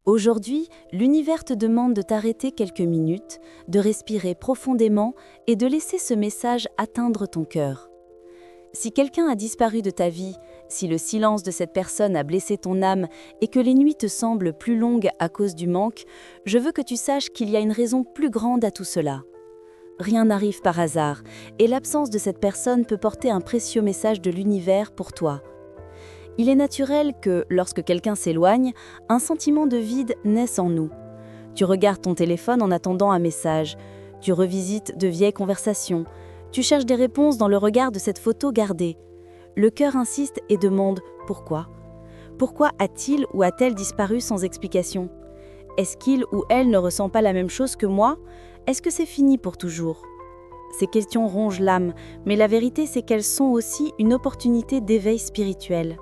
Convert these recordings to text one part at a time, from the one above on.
Aujourd'hui, l'univers te demande de t'arrêter quelques minutes, de respirer profondément et de laisser ce message atteindre ton cœur. Si quelqu'un a disparu de ta vie, si le silence de cette personne a blessé ton âme et que les nuits te semblent plus longues à cause du manque, je veux que tu saches qu'il y a une raison plus grande à tout cela. Rien n'arrive par hasard, et l'absence de cette personne peut porter un précieux message de l'univers pour toi. Il est naturel que, lorsque quelqu'un s'éloigne, un sentiment de vide naisse en nous. Tu regardes ton téléphone en attendant un message, tu revisites de vieilles conversations, tu cherches des réponses dans le regard de cette photo gardée. Le cœur insiste et demande « Pourquoi ?» Pourquoi a-t-il ou a-t-elle disparu sans explication? Est-ce qu'il ou elle ne ressent pas la même chose que moi? Est-ce que c'est fini pour toujours? Ces questions rongent l'âme, mais la vérité c'est qu'elles sont aussi une opportunité d'éveil spirituel.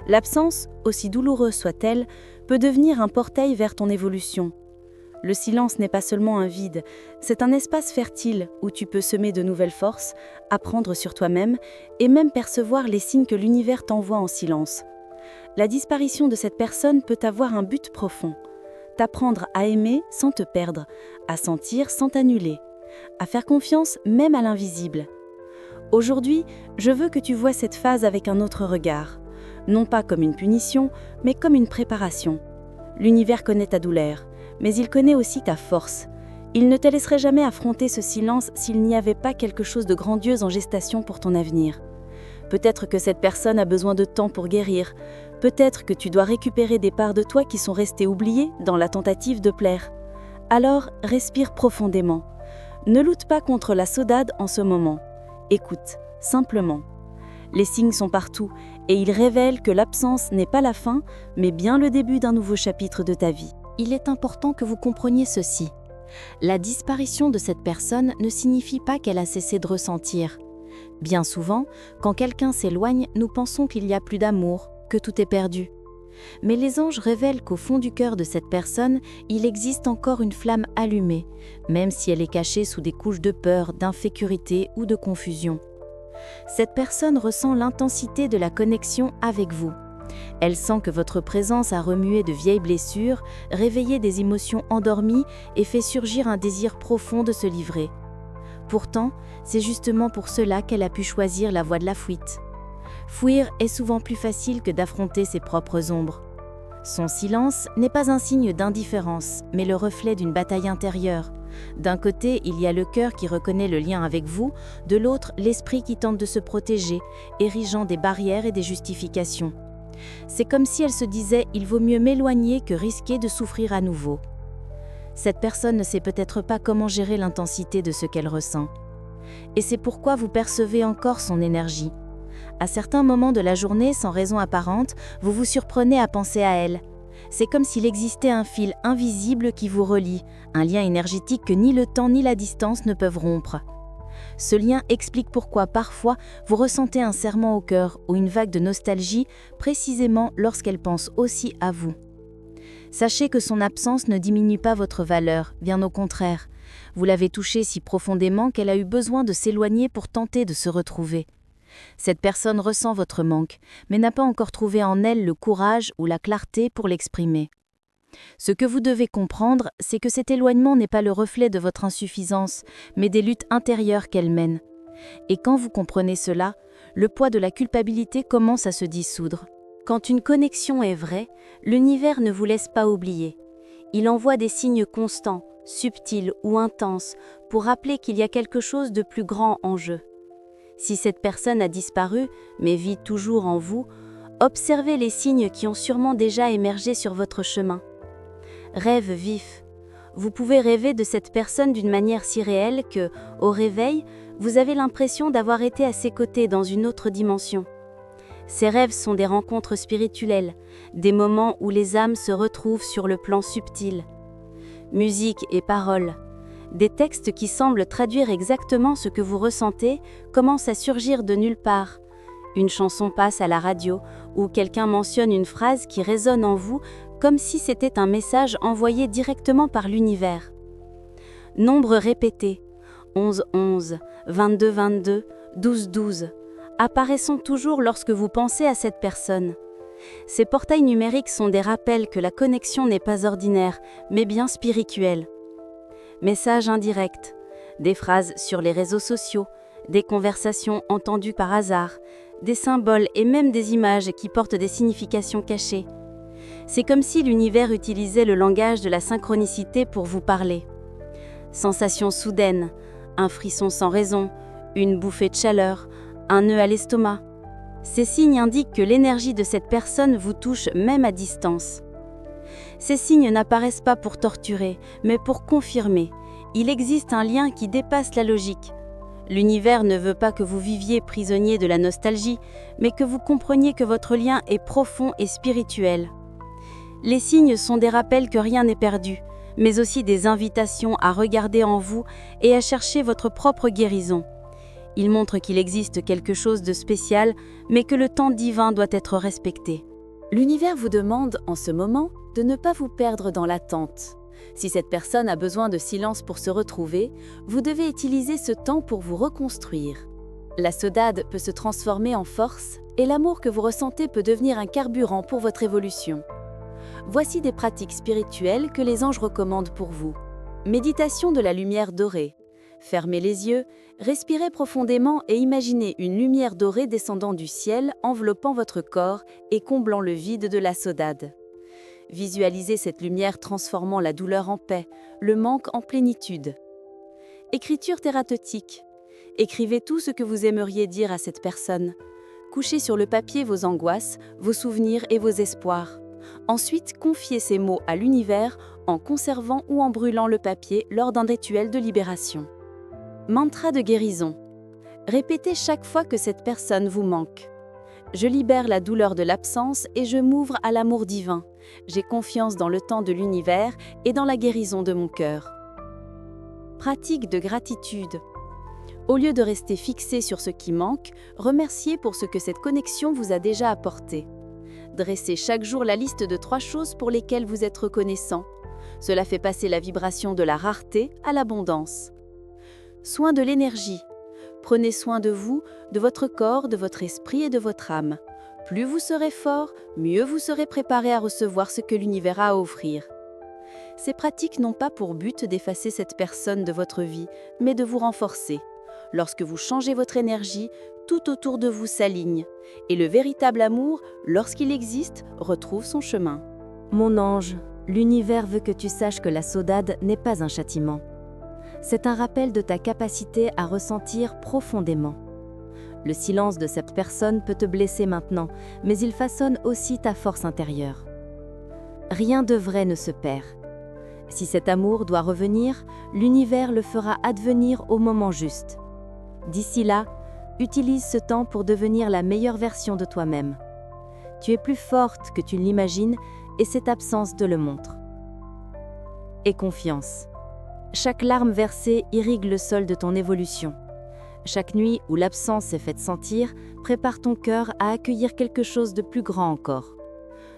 L'absence, aussi douloureuse soit-elle, peut devenir un portail vers ton évolution. Le silence n'est pas seulement un vide, c'est un espace fertile où tu peux semer de nouvelles forces, apprendre sur toi-même et même percevoir les signes que l'univers t'envoie en silence. La disparition de cette personne peut avoir un but profond. T'apprendre à aimer sans te perdre, à sentir sans t'annuler, à faire confiance même à l'invisible. Aujourd'hui, je veux que tu vois cette phase avec un autre regard. Non pas comme une punition, mais comme une préparation. L'univers connaît ta douleur, mais il connaît aussi ta force. Il ne te laisserait jamais affronter ce silence s'il n'y avait pas quelque chose de grandiose en gestation pour ton avenir. Peut-être que cette personne a besoin de temps pour guérir. Peut-être que tu dois récupérer des parts de toi qui sont restées oubliées dans la tentative de plaire. Alors, respire profondément. Ne lutte pas contre la saudade en ce moment. Écoute, simplement. Les signes sont partout et ils révèlent que l'absence n'est pas la fin, mais bien le début d'un nouveau chapitre de ta vie. Il est important que vous compreniez ceci. La disparition de cette personne ne signifie pas qu'elle a cessé de ressentir. Bien souvent, quand quelqu'un s'éloigne, nous pensons qu'il n'y a plus d'amour, que tout est perdu. Mais les anges révèlent qu'au fond du cœur de cette personne, il existe encore une flamme allumée, même si elle est cachée sous des couches de peur, d'insécurité ou de confusion. Cette personne ressent l'intensité de la connexion avec vous. Elle sent que votre présence a remué de vieilles blessures, réveillé des émotions endormies et fait surgir un désir profond de se livrer. Pourtant, c'est justement pour cela qu'elle a pu choisir la voie de la fuite. Fuir est souvent plus facile que d'affronter ses propres ombres. Son silence n'est pas un signe d'indifférence, mais le reflet d'une bataille intérieure. D'un côté, il y a le cœur qui reconnaît le lien avec vous, de l'autre, l'esprit qui tente de se protéger, érigeant des barrières et des justifications. C'est comme si elle se disait « il vaut mieux m'éloigner que risquer de souffrir à nouveau ». Cette personne ne sait peut-être pas comment gérer l'intensité de ce qu'elle ressent. Et c'est pourquoi vous percevez encore son énergie. À certains moments de la journée, sans raison apparente, vous vous surprenez à penser à elle. C'est comme s'il existait un fil invisible qui vous relie, un lien énergétique que ni le temps ni la distance ne peuvent rompre. Ce lien explique pourquoi parfois vous ressentez un serrement au cœur ou une vague de nostalgie, précisément lorsqu'elle pense aussi à vous. Sachez que son absence ne diminue pas votre valeur, bien au contraire. Vous l'avez touchée si profondément qu'elle a eu besoin de s'éloigner pour tenter de se retrouver. Cette personne ressent votre manque, mais n'a pas encore trouvé en elle le courage ou la clarté pour l'exprimer. Ce que vous devez comprendre, c'est que cet éloignement n'est pas le reflet de votre insuffisance, mais des luttes intérieures qu'elle mène. Et quand vous comprenez cela, le poids de la culpabilité commence à se dissoudre. Quand une connexion est vraie, l'univers ne vous laisse pas oublier. Il envoie des signes constants, subtils ou intenses, pour rappeler qu'il y a quelque chose de plus grand en jeu. Si cette personne a disparu, mais vit toujours en vous, observez les signes qui ont sûrement déjà émergé sur votre chemin. Rêve vif. Vous pouvez rêver de cette personne d'une manière si réelle que, au réveil, vous avez l'impression d'avoir été à ses côtés dans une autre dimension. Ces rêves sont des rencontres spirituelles, des moments où les âmes se retrouvent sur le plan subtil. Musique et paroles. Des textes qui semblent traduire exactement ce que vous ressentez commencent à surgir de nulle part. Une chanson passe à la radio ou quelqu'un mentionne une phrase qui résonne en vous comme si c'était un message envoyé directement par l'univers. Nombres répétés, 11-11, 22-22, 12-12, apparaissant toujours lorsque vous pensez à cette personne. Ces portails numériques sont des rappels que la connexion n'est pas ordinaire, mais bien spirituelle. Messages indirects, des phrases sur les réseaux sociaux, des conversations entendues par hasard, des symboles et même des images qui portent des significations cachées. C'est comme si l'univers utilisait le langage de la synchronicité pour vous parler. Sensations soudaines, un frisson sans raison, une bouffée de chaleur, un nœud à l'estomac. Ces signes indiquent que l'énergie de cette personne vous touche même à distance. Ces signes n'apparaissent pas pour torturer, mais pour confirmer. Il existe un lien qui dépasse la logique. L'univers ne veut pas que vous viviez prisonnier de la nostalgie, mais que vous compreniez que votre lien est profond et spirituel. Les signes sont des rappels que rien n'est perdu, mais aussi des invitations à regarder en vous et à chercher votre propre guérison. Ils montrent qu'il existe quelque chose de spécial, mais que le temps divin doit être respecté. L'univers vous demande, en ce moment, de ne pas vous perdre dans l'attente. Si cette personne a besoin de silence pour se retrouver, vous devez utiliser ce temps pour vous reconstruire. La saudade peut se transformer en force et l'amour que vous ressentez peut devenir un carburant pour votre évolution. Voici des pratiques spirituelles que les anges recommandent pour vous. Méditation de la lumière dorée. Fermez les yeux, respirez profondément et imaginez une lumière dorée descendant du ciel, enveloppant votre corps et comblant le vide de la saudade. Visualisez cette lumière transformant la douleur en paix, le manque en plénitude. Écriture thérapeutique. Écrivez tout ce que vous aimeriez dire à cette personne. Couchez sur le papier vos angoisses, vos souvenirs et vos espoirs. Ensuite, confiez ces mots à l'univers en conservant ou en brûlant le papier lors d'un rituel de libération. Mantra de guérison. Répétez chaque fois que cette personne vous manque. Je libère la douleur de l'absence et je m'ouvre à l'amour divin. J'ai confiance dans le temps de l'univers et dans la guérison de mon cœur. Pratique de gratitude. Au lieu de rester fixé sur ce qui manque, remerciez pour ce que cette connexion vous a déjà apporté. Dressez chaque jour la liste de 3 choses pour lesquelles vous êtes reconnaissant. Cela fait passer la vibration de la rareté à l'abondance. Soin de l'énergie. Prenez soin de vous, de votre corps, de votre esprit et de votre âme. Plus vous serez fort, mieux vous serez préparé à recevoir ce que l'univers a à offrir. Ces pratiques n'ont pas pour but d'effacer cette personne de votre vie, mais de vous renforcer. Lorsque vous changez votre énergie, tout autour de vous s'aligne. Et le véritable amour, lorsqu'il existe, retrouve son chemin. Mon ange, l'univers veut que tu saches que la saudade n'est pas un châtiment. C'est un rappel de ta capacité à ressentir profondément. Le silence de cette personne peut te blesser maintenant, mais il façonne aussi ta force intérieure. Rien de vrai ne se perd. Si cet amour doit revenir, l'univers le fera advenir au moment juste. D'ici là, utilise ce temps pour devenir la meilleure version de toi-même. Tu es plus forte que tu ne l'imagines et cette absence te le montre. Aie confiance. Chaque larme versée irrigue le sol de ton évolution. Chaque nuit où l'absence est faite sentir, prépare ton cœur à accueillir quelque chose de plus grand encore.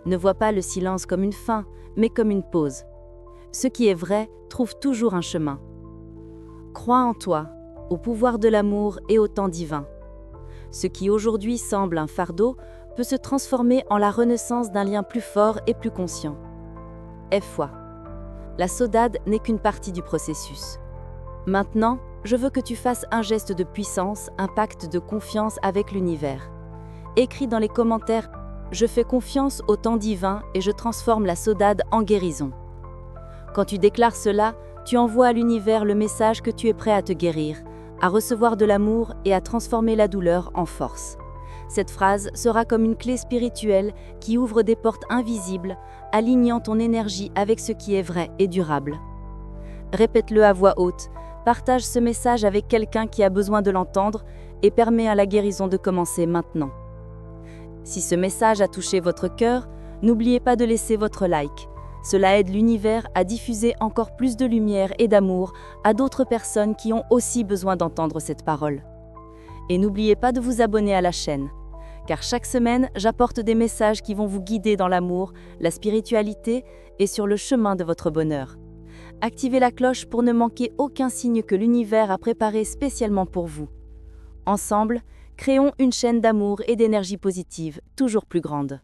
Ne vois pas le silence comme une fin, mais comme une pause. Ce qui est vrai trouve toujours un chemin. Crois en toi, au pouvoir de l'amour et au temps divin. Ce qui aujourd'hui semble un fardeau peut se transformer en la renaissance d'un lien plus fort et plus conscient. Aie foi. La saudade n'est qu'une partie du processus. Maintenant, je veux que tu fasses un geste de puissance, un pacte de confiance avec l'univers. Écris dans les commentaires « Je fais confiance au temps divin et je transforme la saudade en guérison ». Quand tu déclares cela, tu envoies à l'univers le message que tu es prêt à te guérir, à recevoir de l'amour et à transformer la douleur en force. Cette phrase sera comme une clé spirituelle qui ouvre des portes invisibles, alignant ton énergie avec ce qui est vrai et durable. Répète-le à voix haute, partage ce message avec quelqu'un qui a besoin de l'entendre et permets à la guérison de commencer maintenant. Si ce message a touché votre cœur, n'oubliez pas de laisser votre like. Cela aide l'univers à diffuser encore plus de lumière et d'amour à d'autres personnes qui ont aussi besoin d'entendre cette parole. Et n'oubliez pas de vous abonner à la chaîne, car chaque semaine, j'apporte des messages qui vont vous guider dans l'amour, la spiritualité et sur le chemin de votre bonheur. Activez la cloche pour ne manquer aucun signe que l'univers a préparé spécialement pour vous. Ensemble, créons une chaîne d'amour et d'énergie positive toujours plus grande.